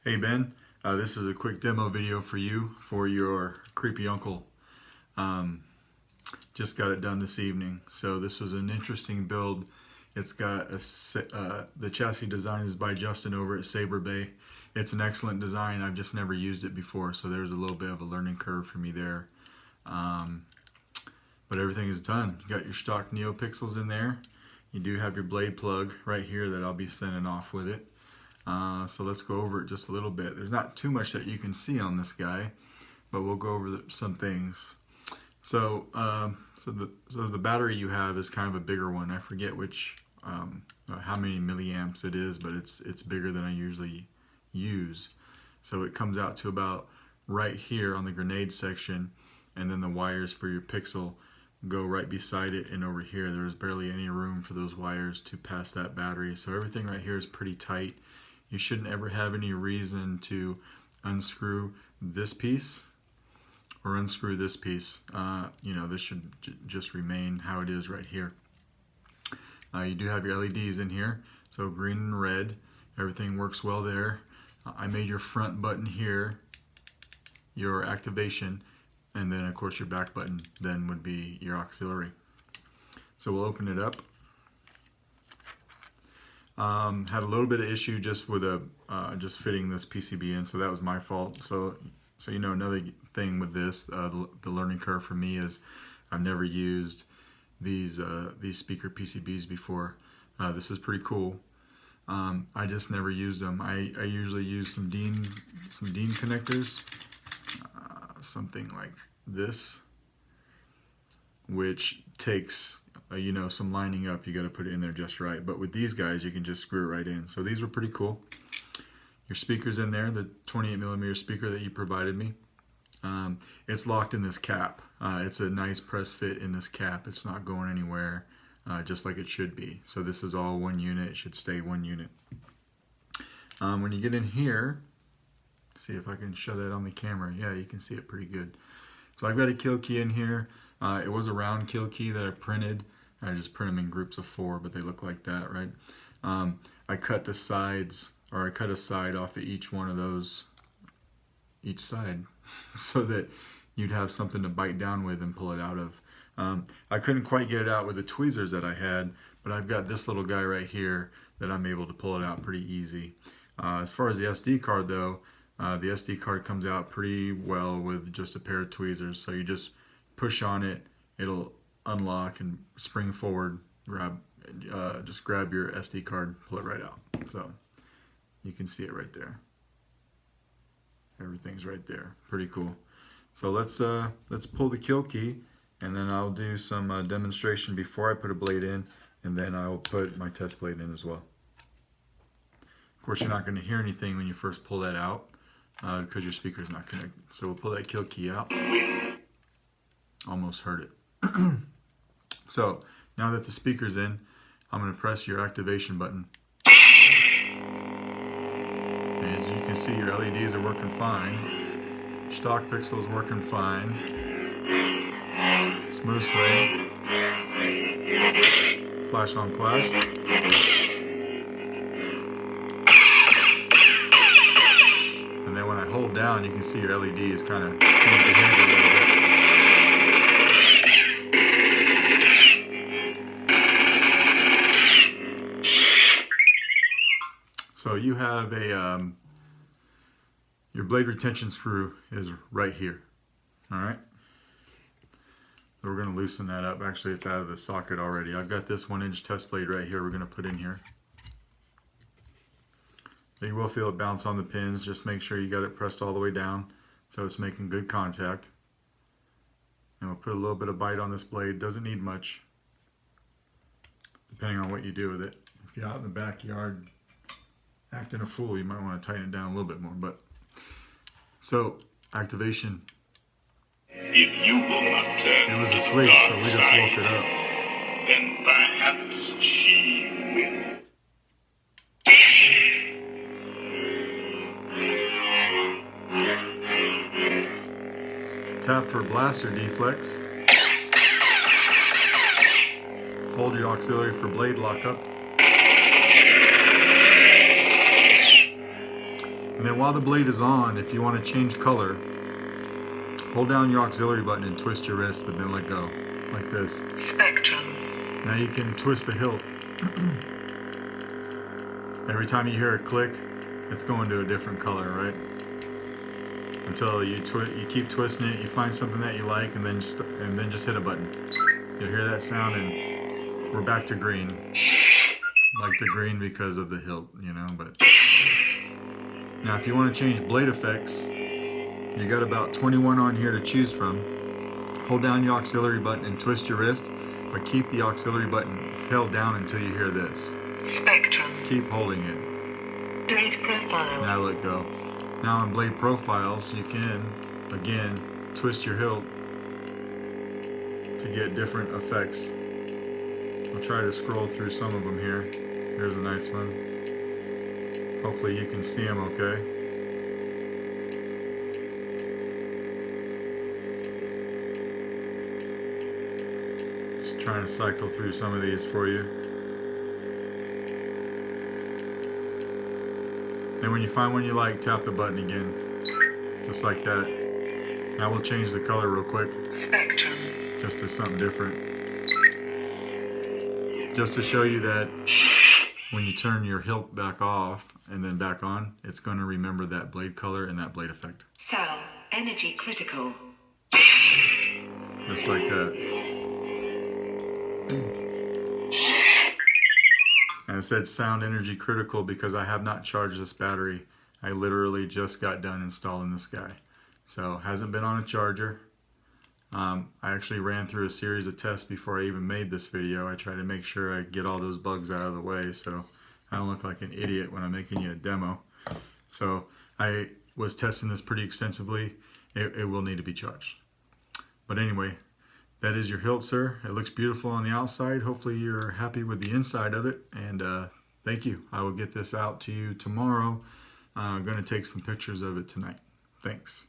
Hey Ben, this is a quick demo video for you for your creepy uncle. Um, just got it done this evening. So this was an interesting build. It's got the chassis design is by Justin over at Saberbay. It's an excellent design. I've just never used it before, so there's a little bit of a learning curve for me there. But everything is done. You got your stock neopixels in there. You do have your blade plug right here that I'll be sending off with it. So let's go over it just a little bit. There's not too much that you can see on this guy, but we'll go over some things. So, the battery you have is kind of a bigger one. I forget which, how many milliamps it is, but it's bigger than I usually use. So it comes out to about right here on the grenade section, and then the wires for your pixel go right beside it, and over here there's barely any room for those wires to pass that battery. So everything right here is pretty tight. You shouldn't ever have any reason to unscrew this piece or unscrew this piece. This should just remain how it is right here. You do have your LEDs in here, so green and red. Everything works well there. I made your front button here your activation, and then of course your back button then would be your auxiliary. So we'll open it up. Had a little bit of issue just with just fitting this PCB in, so that was my fault. So another thing with this, the learning curve for me is I've never used these speaker PCBs before. This is pretty cool. I just never used them. I usually use some DIN connectors, something like this, which takes some lining up. You got to put it in there just right, but with these guys you can just screw it right in. So these were pretty cool. Your speakers in there, the 28mm speaker that you provided me, it's locked in this cap. It's a nice press fit in this cap. It's not going anywhere, just like it should be. So this is all one unit. It should stay one unit. When you get in here, see if I can show that on the camera. Yeah, you can see it pretty good. So I've got a kill key in here. It was a round kill key that I printed. I just print them in groups of 4, but they look like that, right? I cut the sides, or I cut a side off of each one of those, each side, so that you'd have something to bite down with and pull it out of. I couldn't quite get it out with the tweezers that I had, but I've got this little guy right here that I'm able to pull it out pretty easy. As far as the SD card though, the SD card comes out pretty well with just a pair of tweezers. So you just push on it, it'll unlock and spring forward, just grab your SD card, pull it right out. So you can see it right there. Everything's right there. Pretty cool. So let's pull the kill key, and then I'll do some demonstration before I put a blade in, and then I'll put my test blade in as well. Of course, you're not going to hear anything when you first pull that out because your speaker's not connected. So we'll pull that kill key out. Almost heard it. So now that the speaker's in, I'm going to press your activation button. As you can see, your LEDs are working fine. Stock pixels working fine. Smooth sway. Flash on flash. And then when I hold down, you can see your LEDs kind of change behavior a little bit. So you have your blade retention screw is right here. All right. So we're going to loosen that up. Actually, it's out of the socket already. I've got this 1-inch test blade right here we're going to put in here. You will feel it bounce on the pins. Just make sure you got it pressed all the way down so it's making good contact. And we'll put a little bit of bite on this blade. Doesn't need much, depending on what you do with it. If you're out in the backyard acting a fool, you might want to tighten it down a little bit more. But so activation. If you will not turn, it was asleep, so we just woke it up. Then perhaps she will. Tap for blaster deflex. Hold your auxiliary for blade lockup. And then while the blade is on, if you want to change color, hold down your auxiliary button and twist your wrist, but then let go, like this. Spectrum. Now you can twist the hilt. Every time you hear a click, it's going to a different color, right? Until you keep twisting it, you find something that you like, and then just hit a button. You'll hear that sound, and we're back to green. Like the green because of the hilt, you know. But now, if you want to change blade effects, you got about 21 on here to choose from. Hold down your auxiliary button and twist your wrist, but keep the auxiliary button held down until you hear this. Spectrum. Keep holding it. Blade profile. Now let go. Now in blade profiles, you can, again, twist your hilt to get different effects. I'll try to scroll through some of them here. Here's a nice one. Hopefully you can see them okay. Just trying to cycle through some of these for you. And when you find one you like, tap the button again. Just like that. Now we'll change the color real quick. Spectrum. Just to something different. Just to show you that when you turn your hilt back off and then back on, it's going to remember that blade color and that blade effect. Cell. Energy critical. Just like that. And it said sound energy critical because I have not charged this battery. I literally just got done installing this guy. So hasn't been on a charger. I actually ran through a series of tests before I even made this video. I try to make sure I get all those bugs out of the way so I don't look like an idiot when I'm making you a demo. So I was testing this pretty extensively. It will need to be charged. But anyway, that is your hilt, sir. It looks beautiful on the outside. Hopefully you're happy with the inside of it. And thank you. I will get this out to you tomorrow. I'm going to take some pictures of it tonight. Thanks.